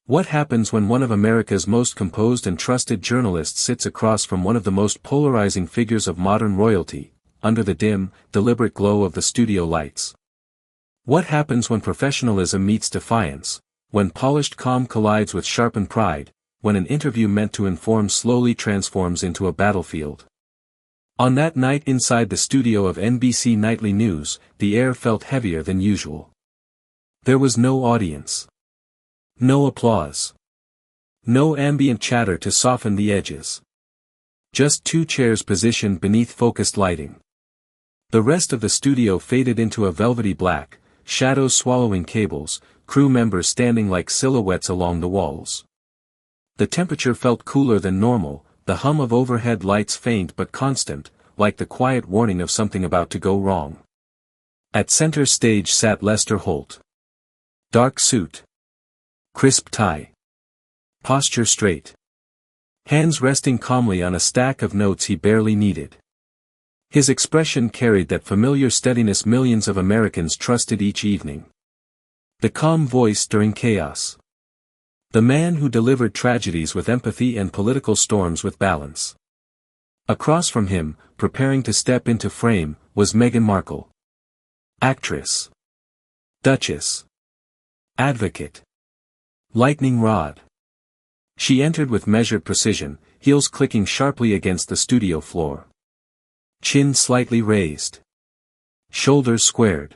What happens when one of America's most composed and trusted journalists sits across from one of the most polarizing figures of modern royalty, under the dim, deliberate glow of the studio lights? What happens when professionalism meets defiance, when polished calm collides with sharpened pride, when an interview meant to inform slowly transforms into a battlefield? On that night inside the studio of NBC Nightly News, the air felt heavier than usual. There was no audience. No applause. No ambient chatter to soften the edges. Just two chairs positioned beneath focused lighting. The rest of the studio faded into a velvety black, shadows swallowing cables, crew members standing like silhouettes along the walls. The temperature felt cooler than normal, the hum of overhead lights faint but constant, like the quiet warning of something about to go wrong. At center stage sat Lester Holt. Dark suit. Crisp tie. Posture straight. Hands resting calmly on a stack of notes he barely needed. His expression carried that familiar steadiness millions of Americans trusted each evening. The calm voice during chaos. The man who delivered tragedies with empathy and political storms with balance. Across from him, preparing to step into frame, was Meghan Markle. Actress. Duchess. Advocate. Lightning rod. She entered with measured precision, heels clicking sharply against the studio floor. Chin slightly raised. Shoulders squared.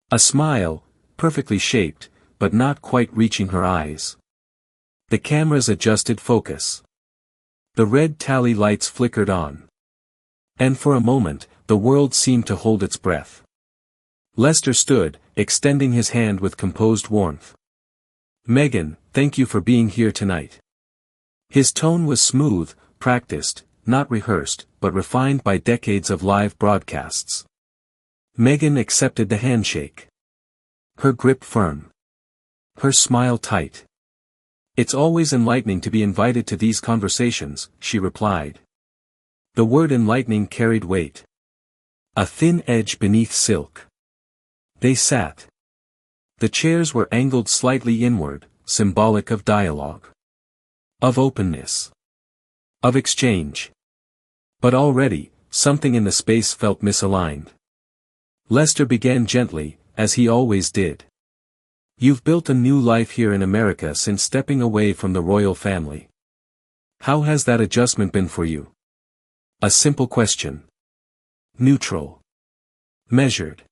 A smile, perfectly shaped, but not quite reaching her eyes. The cameras adjusted focus. The red tally lights flickered on. And for a moment, the world seemed to hold its breath. Lester stood, extending his hand with composed warmth. "Meghan, thank you for being here tonight." His tone was smooth, practiced, not rehearsed, but refined by decades of live broadcasts. Meghan accepted the handshake. Her grip firm. Her smile tight. "It's always enlightening to be invited to these conversations," she replied. The word enlightening carried weight. A thin edge beneath silk. They sat. The chairs were angled slightly inward, symbolic of dialogue. Of openness. Of exchange. But already, something in the space felt misaligned. Lester began gently, as he always did. "You've built a new life here in America since stepping away from the royal family. How has that adjustment been for you?" A simple question. Neutral. Measured.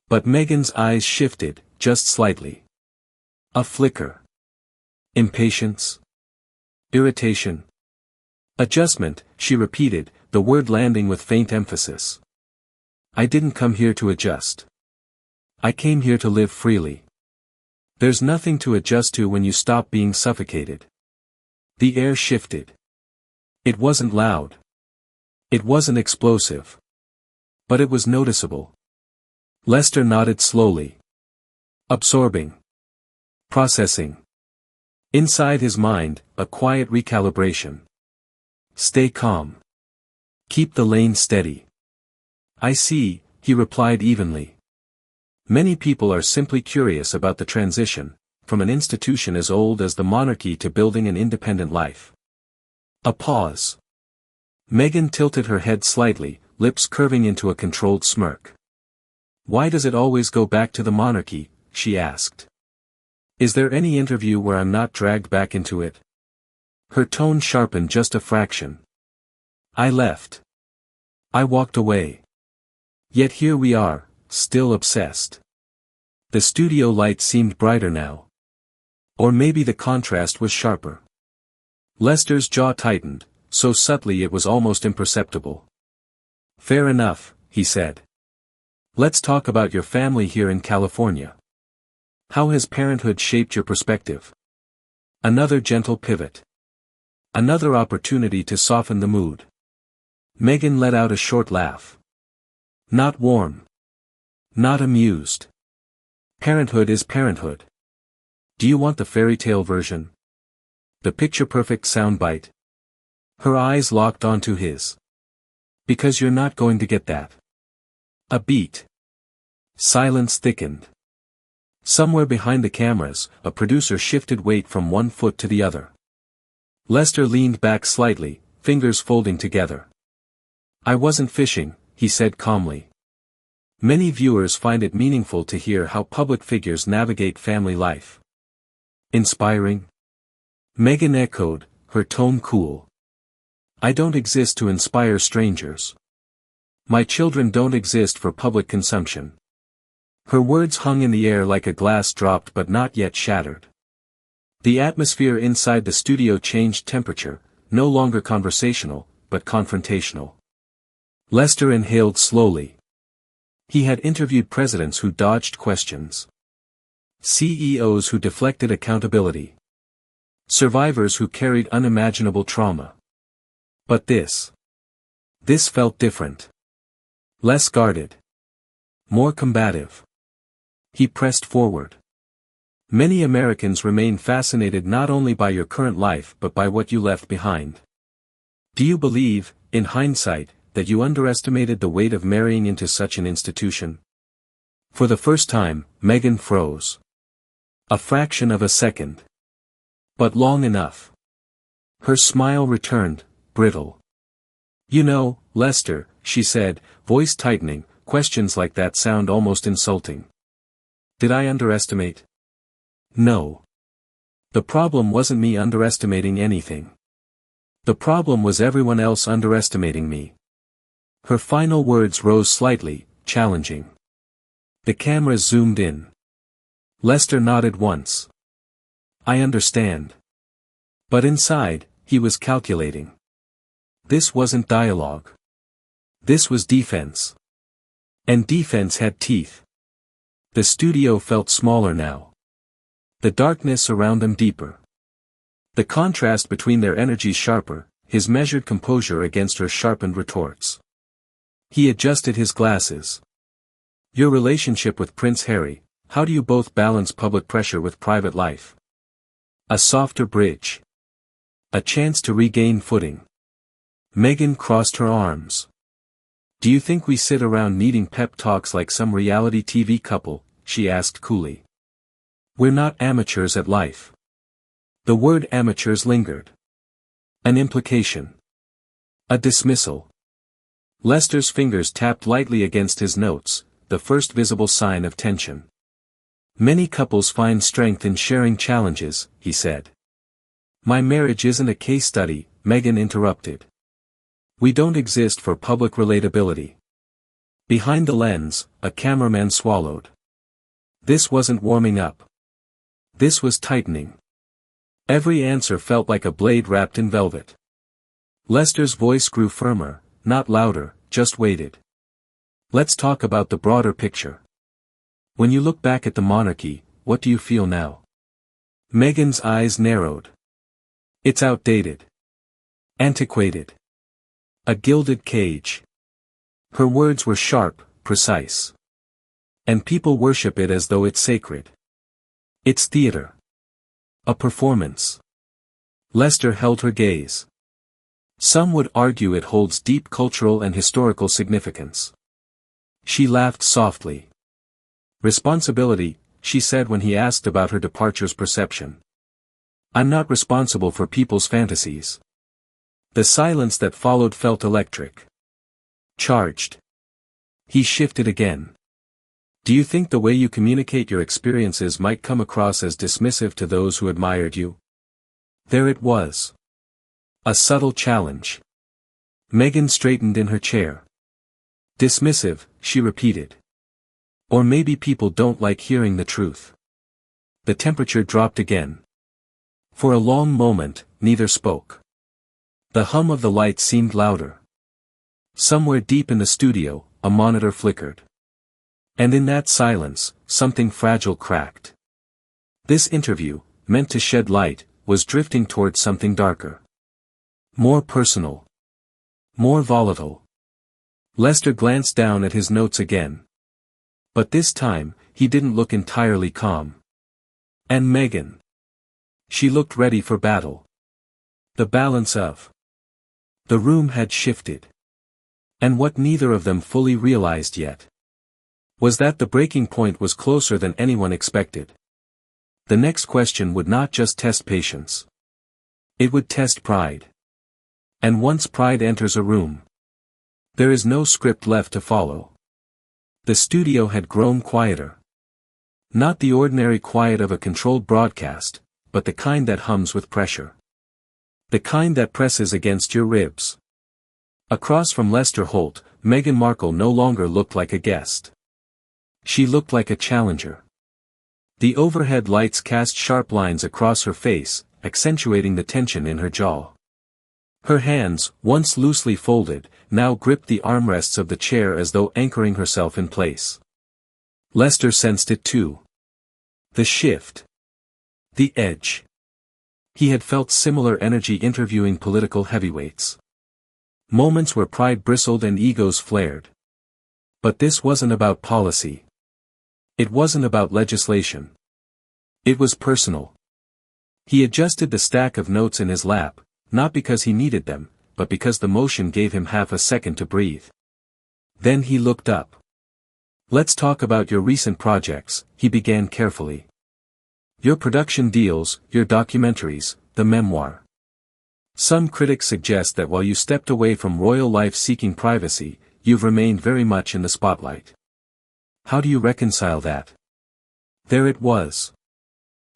But Meghan's eyes shifted, just slightly. A flicker. Impatience. Irritation. "Adjustment," she repeated, the word landing with faint emphasis. "I didn't come here to adjust. I came here to live freely. There's nothing to adjust to when you stop being suffocated." The air shifted. It wasn't loud. It wasn't explosive. But it was noticeable. Lester nodded slowly. Absorbing. Processing. Inside his mind, a quiet recalibration. "Stay calm. Keep the lane steady." "I see," he replied evenly. "Many people are simply curious about the transition, from an institution as old as the monarchy to building an independent life." A pause. Meghan tilted her head slightly, lips curving into a controlled smirk. "Why does it always go back to the monarchy?" she asked. "Is there any interview where I'm not dragged back into it?" Her tone sharpened just a fraction. "I left. I walked away. Yet here we are, still obsessed." The studio light seemed brighter now. Or maybe the contrast was sharper. Lester's jaw tightened, so subtly it was almost imperceptible. "Fair enough," he said. "Let's talk about your family here in California. How has parenthood shaped your perspective?" Another gentle pivot. Another opportunity to soften the mood. Meghan let out a short laugh. Not warm. Not amused. Parenthood is parenthood. Do you want the fairy tale version? The picture-perfect soundbite? Her eyes locked onto his. Because you're not going to get that. A beat. Silence thickened. Somewhere behind the cameras, a producer shifted weight from one foot to the other. Lester leaned back slightly, fingers folding together. "I wasn't fishing," he said calmly. Many viewers find it meaningful to hear how public figures navigate family life. Inspiring? Meghan echoed, her tone cool. "I don't exist to inspire strangers. My children don't exist for public consumption." Her words hung in the air like a glass dropped but not yet shattered. The atmosphere inside the studio changed temperature, no longer conversational, but confrontational. Lester inhaled slowly. He had interviewed presidents who dodged questions. CEOs who deflected accountability. Survivors who carried unimaginable trauma. But this felt different. Less guarded. More combative. He pressed forward. "Many Americans remain fascinated not only by your current life but by what you left behind. Do you believe, in hindsight, that you underestimated the weight of marrying into such an institution?" For the first time, Meghan froze. A fraction of a second. But long enough. Her smile returned, brittle. "You know, Lester," she said, voice tightening, "questions like that sound almost insulting. Did I underestimate?" "No. The problem wasn't me underestimating anything. The problem was everyone else underestimating me." Her final words rose slightly, challenging. The cameras zoomed in. Lester nodded once. "I understand." But inside, he was calculating. This wasn't dialogue. This was defense. And defense had teeth. The studio felt smaller now. The darkness around them deeper. The contrast between their energies sharper, his measured composure against her sharpened retorts. He adjusted his glasses. "Your relationship with Prince Harry, how do you both balance public pressure with private life?" A softer bridge. A chance to regain footing. Meghan crossed her arms. "Do you think we sit around needing pep talks like some reality TV couple?" she asked coolly. "We're not amateurs at life." The word amateurs lingered. An implication. A dismissal. Lester's fingers tapped lightly against his notes, the first visible sign of tension. "Many couples find strength in sharing challenges," he said. "My marriage isn't a case study," Meghan interrupted. "We don't exist for public relatability." Behind the lens, a cameraman swallowed. This wasn't warming up. This was tightening. Every answer felt like a blade wrapped in velvet. Lester's voice grew firmer, not louder, just waited. "Let's talk about the broader picture. When you look back at the monarchy, what do you feel now?" Meghan's eyes narrowed. "It's outdated. Antiquated. A gilded cage." Her words were sharp, precise. "And people worship it as though it's sacred. It's theater. A performance." Lester held her gaze. "Some would argue it holds deep cultural and historical significance." She laughed softly. "Responsibility," she said when he asked about her departure's perception. "I'm not responsible for people's fantasies." The silence that followed felt electric. Charged. He shifted again. "Do you think the way you communicate your experiences might come across as dismissive to those who admired you?" There it was. A subtle challenge. Meghan straightened in her chair. "Dismissive," she repeated. "Or maybe people don't like hearing the truth." The temperature dropped again. For a long moment, neither spoke. The hum of the lights seemed louder. Somewhere deep in the studio, a monitor flickered. And in that silence, something fragile cracked. This interview, meant to shed light, was drifting towards something darker. More personal. More volatile. Lester glanced down at his notes again. But this time, he didn't look entirely calm. And Meghan. She looked ready for battle. The balance of the room had shifted. And what neither of them fully realized yet Was that the breaking point was closer than anyone expected. The next question would not just test patience. It would test pride. And once pride enters a room, there is no script left to follow. The studio had grown quieter. Not the ordinary quiet of a controlled broadcast, but the kind that hums with pressure. The kind that presses against your ribs. Across from Lester Holt, Meghan Markle no longer looked like a guest. She looked like a challenger. The overhead lights cast sharp lines across her face, accentuating the tension in her jaw. Her hands, once loosely folded, now gripped the armrests of the chair as though anchoring herself in place. Lester sensed it too. The shift. The edge. He had felt similar energy interviewing political heavyweights. Moments where pride bristled and egos flared. But this wasn't about policy. It wasn't about legislation. It was personal. He adjusted the stack of notes in his lap, not because he needed them, but because the motion gave him half a second to breathe. Then he looked up. "Let's talk about your recent projects," he began carefully. "Your production deals, your documentaries, the memoir. Some critics suggest that while you stepped away from royal life seeking privacy, you've remained very much in the spotlight. How do you reconcile that?" There it was.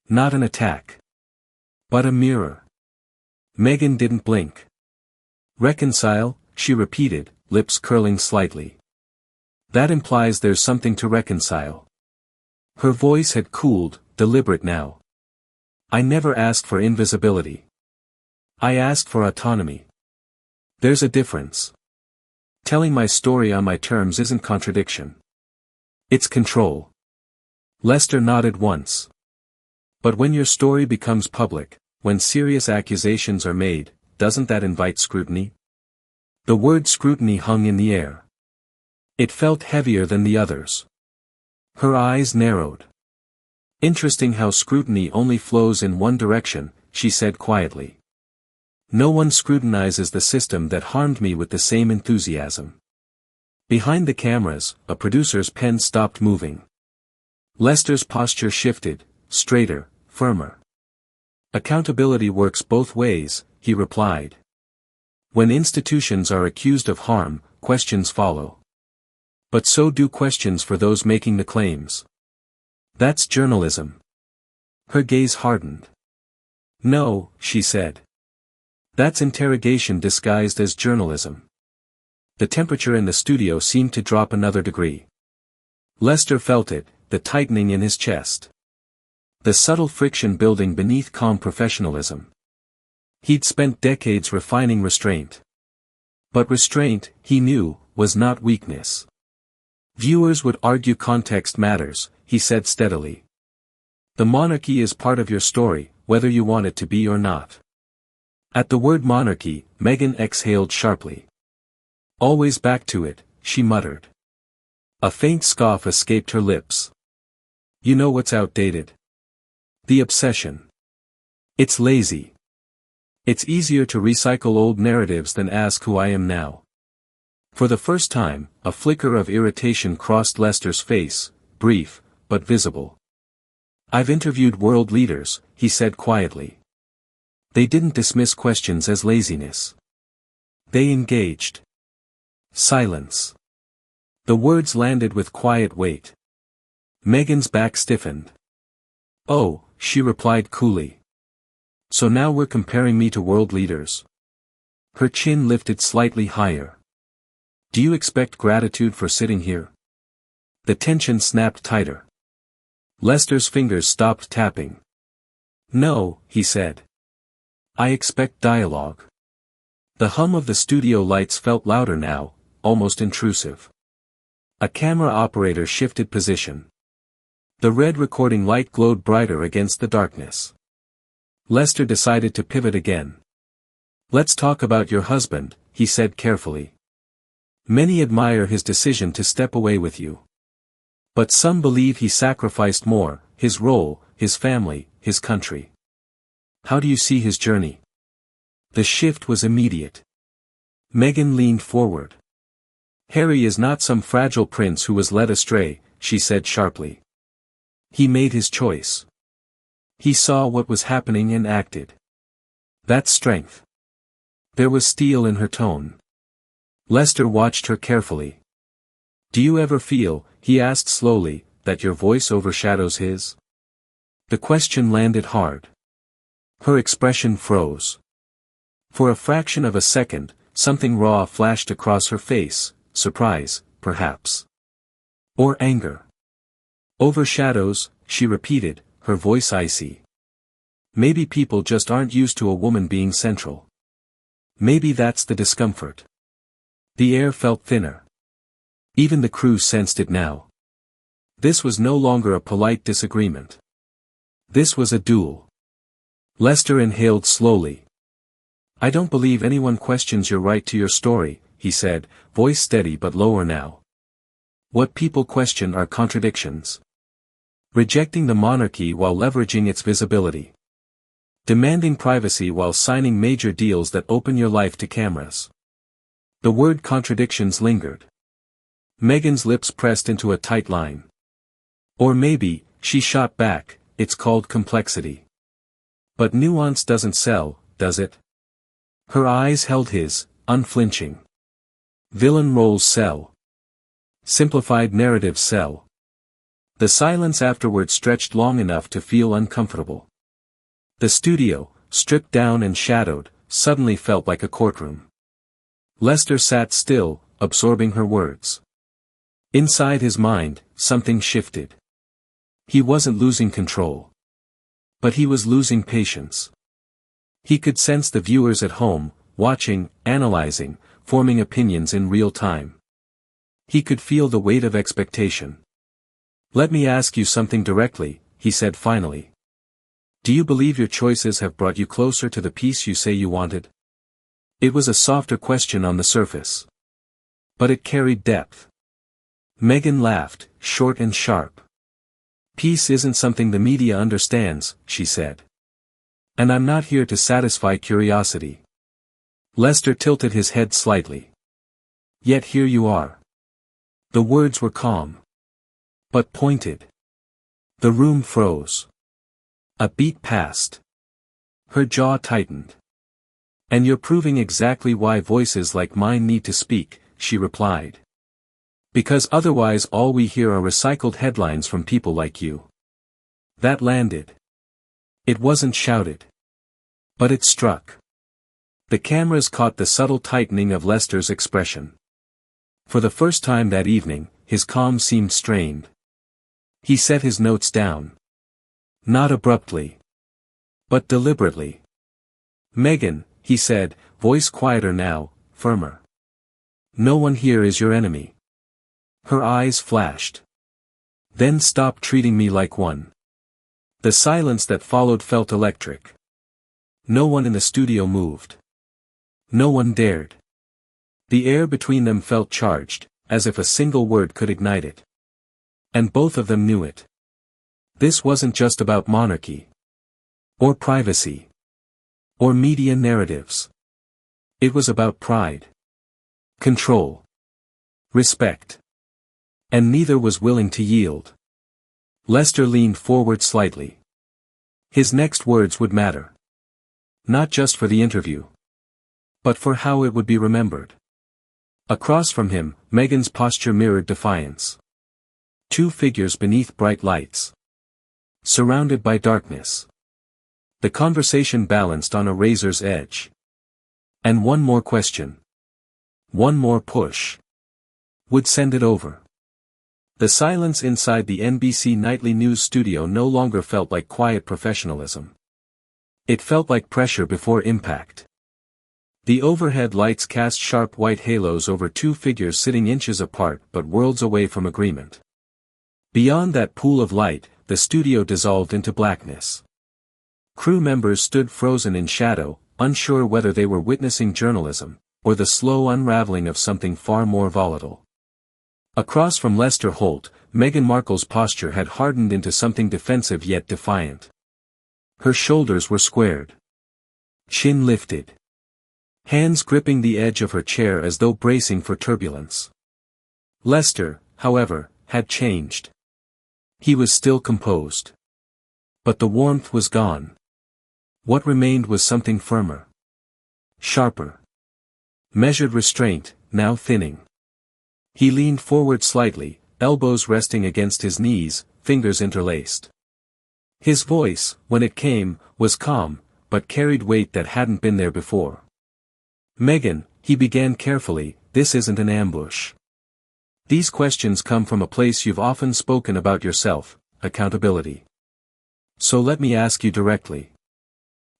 Not an attack. But a mirror. Meghan didn't blink. "Reconcile," she repeated, lips curling slightly. "That implies there's something to reconcile." Her voice had cooled, deliberate now. "I never asked for invisibility. I asked for autonomy. There's a difference. Telling my story on my terms isn't contradiction. It's control." Lester nodded once. "But when your story becomes public, when serious accusations are made, doesn't that invite scrutiny?" The word scrutiny hung in the air. It felt heavier than the others. Her eyes narrowed. "Interesting how scrutiny only flows in one direction," she said quietly. "No one scrutinizes the system that harmed me with the same enthusiasm." Behind the cameras, a producer's pen stopped moving. Lester's posture shifted, straighter, firmer. "Accountability works both ways," he replied. "When institutions are accused of harm, questions follow. But so do questions for those making the claims. That's journalism." Her gaze hardened. "No," she said. "That's interrogation disguised as journalism." The temperature in the studio seemed to drop another degree. Lester felt it, the tightening in his chest. The subtle friction building beneath calm professionalism. He'd spent decades refining restraint. But restraint, he knew, was not weakness. "Viewers would argue context matters," he said steadily. "The monarchy is part of your story, whether you want it to be or not." At the word monarchy, Meghan exhaled sharply. "Always back to it," she muttered. A faint scoff escaped her lips. "You know what's outdated? The obsession. It's lazy. It's easier to recycle old narratives than ask who I am now." For the first time, a flicker of irritation crossed Lester's face, brief, but visible. "I've interviewed world leaders," he said quietly. "They didn't dismiss questions as laziness. They engaged." Silence. The words landed with quiet weight. Meghan's back stiffened. "Oh," she replied coolly. "So now we're comparing me to world leaders?" Her chin lifted slightly higher. "Do you expect gratitude for sitting here?" The tension snapped tighter. Lester's fingers stopped tapping. "No," he said. "I expect dialogue." The hum of the studio lights felt louder now, almost intrusive. A camera operator shifted position. The red recording light glowed brighter against the darkness. Lester decided to pivot again. "Let's talk about your husband," he said carefully. "Many admire his decision to step away with you. But some believe he sacrificed more, his role, his family, his country. How do you see his journey?" The shift was immediate. Meghan leaned forward. "Harry is not some fragile prince who was led astray," she said sharply. He made his choice. He saw what was happening and acted. That's strength. There was steel in her tone. Lester watched her carefully. Do you ever feel, he asked slowly, that your voice overshadows his? The question landed hard. Her expression froze. For a fraction of a second, something raw flashed across her face, surprise, perhaps. Or anger. Overshadows, she repeated, her voice icy. Maybe people just aren't used to a woman being central. Maybe that's the discomfort. The air felt thinner. Even the crew sensed it now. This was no longer a polite disagreement. This was a duel. Lester inhaled slowly. I don't believe anyone questions your right to your story, he said, voice steady but lower now. What people question are contradictions. Rejecting the monarchy while leveraging its visibility. Demanding privacy while signing major deals that open your life to cameras. The word contradictions lingered. Meghan's lips pressed into a tight line. Or maybe, she shot back, it's called complexity. But nuance doesn't sell, does it? Her eyes held his, unflinching. Villain roles sell. Simplified narratives sell. The silence afterward stretched long enough to feel uncomfortable. The studio, stripped down and shadowed, suddenly felt like a courtroom. Lester sat still, absorbing her words. Inside his mind, something shifted. He wasn't losing control. But he was losing patience. He could sense the viewers at home, watching, analyzing, forming opinions in real time. He could feel the weight of expectation. Let me ask you something directly, he said finally. Do you believe your choices have brought you closer to the peace you say you wanted? It was a softer question on the surface. But it carried depth. Meghan laughed, short and sharp. Peace isn't something the media understands, she said. And I'm not here to satisfy curiosity. Lester tilted his head slightly. Yet here you are. The words were calm. But pointed. The room froze. A beat passed. Her jaw tightened. And you're proving exactly why voices like mine need to speak, she replied. Because otherwise all we hear are recycled headlines from people like you. That landed. It wasn't shouted. But it struck. The cameras caught the subtle tightening of Lester's expression. For the first time that evening, his calm seemed strained. He set his notes down. Not abruptly. But deliberately. Meghan, he said, voice quieter now, firmer. No one here is your enemy. Her eyes flashed. Then stop treating me like one. The silence that followed felt electric. No one in the studio moved. No one dared. The air between them felt charged, as if a single word could ignite it. And both of them knew it. This wasn't just about monarchy. Or privacy. Or media narratives. It was about pride. Control. Respect. And neither was willing to yield. Lester leaned forward slightly. His next words would matter. Not just for the interview. But for how it would be remembered. Across from him, Meghan's posture mirrored defiance. Two figures beneath bright lights. Surrounded by darkness. The conversation balanced on a razor's edge. And one more question. One more push. Would send it over. The silence inside the NBC Nightly news studio no longer felt like quiet professionalism. It felt like pressure before impact. The overhead lights cast sharp white halos over two figures sitting inches apart but worlds away from agreement. Beyond that pool of light, the studio dissolved into blackness. Crew members stood frozen in shadow, unsure whether they were witnessing journalism, or the slow unraveling of something far more volatile. Across from Lester Holt, Meghan Markle's posture had hardened into something defensive yet defiant. Her shoulders were squared. Chin lifted. Hands gripping the edge of her chair as though bracing for turbulence. Lester, however, had changed. He was still composed. But the warmth was gone. What remained was something firmer. Sharper. Measured restraint, now thinning. He leaned forward slightly, elbows resting against his knees, fingers interlaced. His voice, when it came, was calm, but carried weight that hadn't been there before. Meghan, he began carefully, this isn't an ambush. These questions come from a place you've often spoken about yourself, accountability. So let me ask you directly.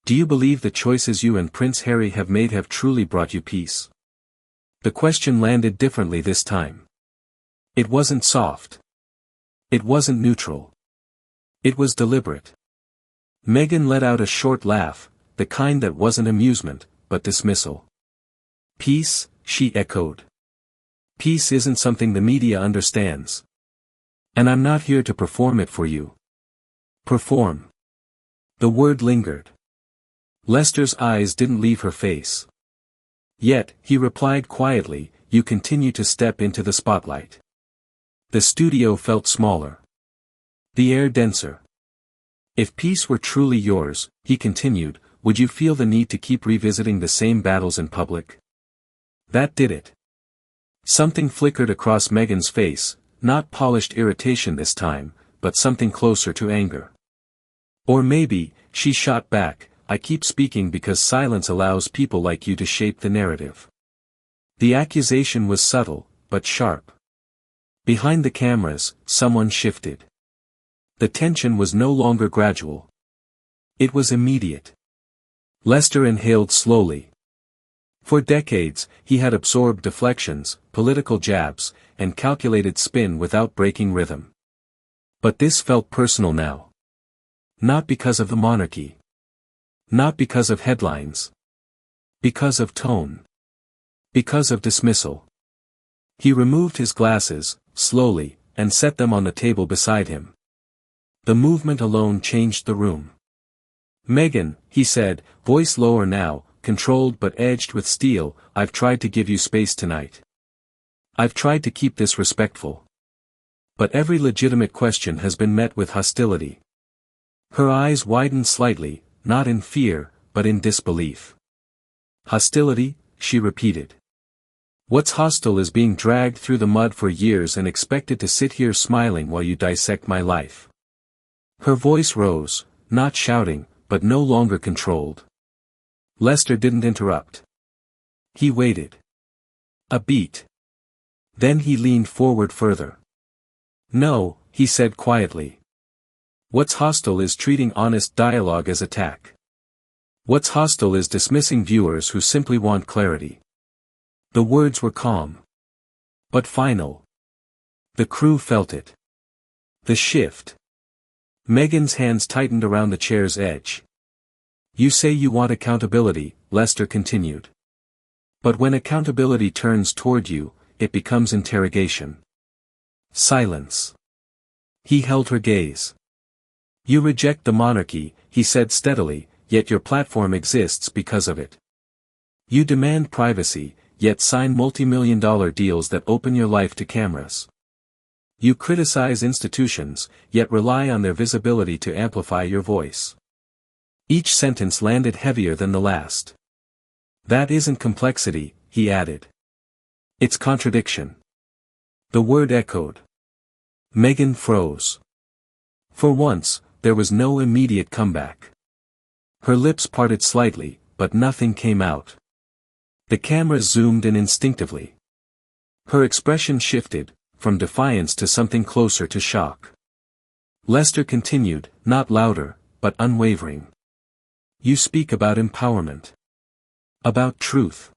Do you believe the choices you and Prince Harry have made have truly brought you peace? The question landed differently this time. It wasn't soft. It wasn't neutral. It was deliberate. Meghan let out a short laugh, the kind that wasn't amusement, but dismissal. Peace, she echoed. Peace isn't something the media understands. And I'm not here to perform it for you. Perform. The word lingered. Lester's eyes didn't leave her face. Yet, he replied quietly, you continue to step into the spotlight. The studio felt smaller. The air denser. If peace were truly yours, he continued, would you feel the need to keep revisiting the same battles in public? That did it. Something flickered across Meghan's face, not polished irritation this time, but something closer to anger. Or maybe, she shot back, I keep speaking because silence allows people like you to shape the narrative. The accusation was subtle, but sharp. Behind the cameras, someone shifted. The tension was no longer gradual. It was immediate. Lester inhaled slowly. For decades, he had absorbed deflections, political jabs, and calculated spin without breaking rhythm. But this felt personal now. Not because of the monarchy. Not because of headlines. Because of tone. Because of dismissal. He removed his glasses, slowly, and set them on the table beside him. The movement alone changed the room. Meghan, he said, voice lower now, controlled but edged with steel, I've tried to give you space tonight. I've tried to keep this respectful. But every legitimate question has been met with hostility. Her eyes widened slightly, not in fear, but in disbelief. Hostility, she repeated. What's hostile is being dragged through the mud for years and expected to sit here smiling while you dissect my life. Her voice rose, not shouting, but no longer controlled. Lester didn't interrupt. He waited. A beat. Then he leaned forward further. No, he said quietly. What's hostile is treating honest dialogue as attack. What's hostile is dismissing viewers who simply want clarity. The words were calm. But final. The crew felt it. The shift. Meghan's hands tightened around the chair's edge. You say you want accountability, Lester continued. But when accountability turns toward you, it becomes interrogation. Silence. He held her gaze. You reject the monarchy, he said steadily, yet your platform exists because of it. You demand privacy, yet sign multi-million-dollar deals that open your life to cameras. You criticize institutions, yet rely on their visibility to amplify your voice. Each sentence landed heavier than the last. That isn't complexity, he added. It's contradiction. The word echoed. Meghan froze. For once, there was no immediate comeback. Her lips parted slightly, but nothing came out. The camera zoomed in instinctively. Her expression shifted, from defiance to something closer to shock. Lester continued, not louder, but unwavering. You speak about empowerment. About truth.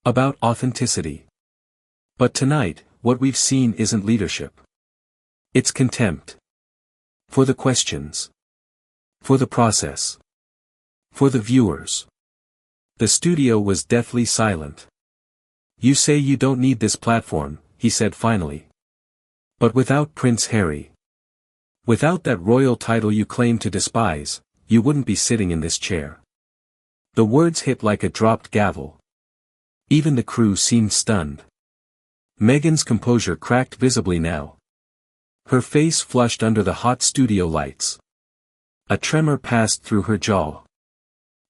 About authenticity. But tonight, what we've seen isn't leadership. It's contempt. For the questions. For the process. For the viewers. The studio was deathly silent. You say you don't need this platform, he said finally. But without Prince Harry. Without that royal title you claim to despise, you wouldn't be sitting in this chair. The words hit like a dropped gavel. Even the crew seemed stunned. Meghan's composure cracked visibly now. Her face flushed under the hot studio lights. A tremor passed through her jaw.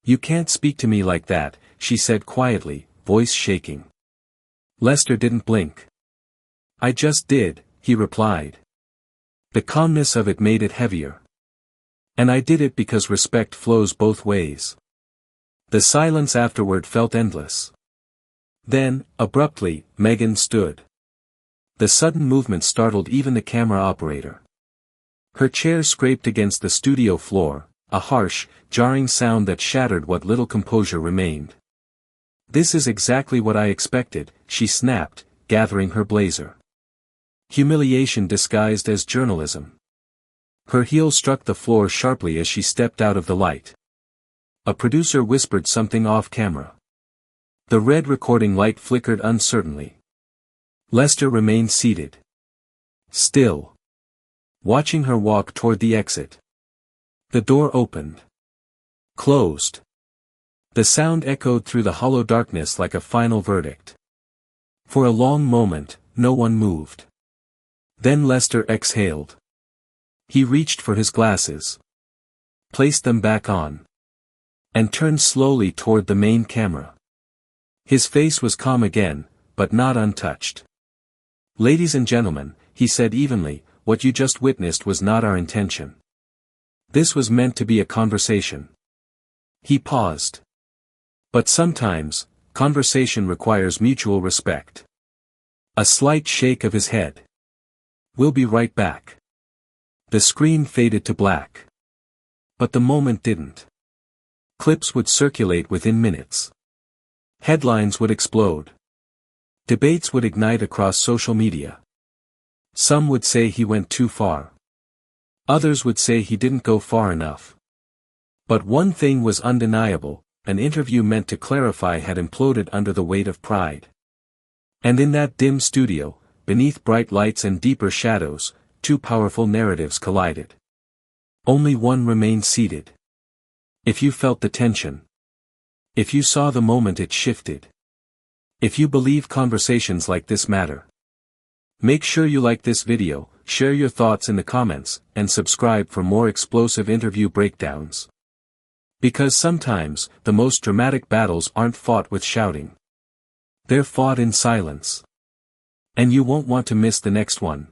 "You can't speak to me like that," she said quietly, voice shaking. Lester didn't blink. "I just did," he replied. The calmness of it made it heavier. "And I did it because respect flows both ways." The silence afterward felt endless. Then, abruptly, Meghan stood. The sudden movement startled even the camera operator. Her chair scraped against the studio floor, a harsh, jarring sound that shattered what little composure remained. "This is exactly what I expected," she snapped, gathering her blazer. Humiliation disguised as journalism. Her heel struck the floor sharply as she stepped out of the light. A producer whispered something off camera. The red recording light flickered uncertainly. Lester remained seated. Still. Watching her walk toward the exit. The door opened. Closed. The sound echoed through the hollow darkness like a final verdict. For a long moment, no one moved. Then Lester exhaled. He reached for his glasses. Placed them back on. And turned slowly toward the main camera. His face was calm again, but not untouched. "Ladies and gentlemen," he said evenly, "what you just witnessed was not our intention. This was meant to be a conversation." He paused. But sometimes, conversation requires mutual respect. A slight shake of his head. "We'll be right back." The screen faded to black. But the moment didn't. Clips would circulate within minutes. Headlines would explode. Debates would ignite across social media. Some would say he went too far. Others would say he didn't go far enough. But one thing was undeniable, an interview meant to clarify had imploded under the weight of pride. And in that dim studio, beneath bright lights and deeper shadows, two powerful narratives collided. Only one remained seated. If you felt the tension. If you saw the moment it shifted. If you believe conversations like this matter. Make sure you like this video, share your thoughts in the comments, and subscribe for more explosive interview breakdowns. Because sometimes, the most dramatic battles aren't fought with shouting. They're fought in silence. And you won't want to miss the next one.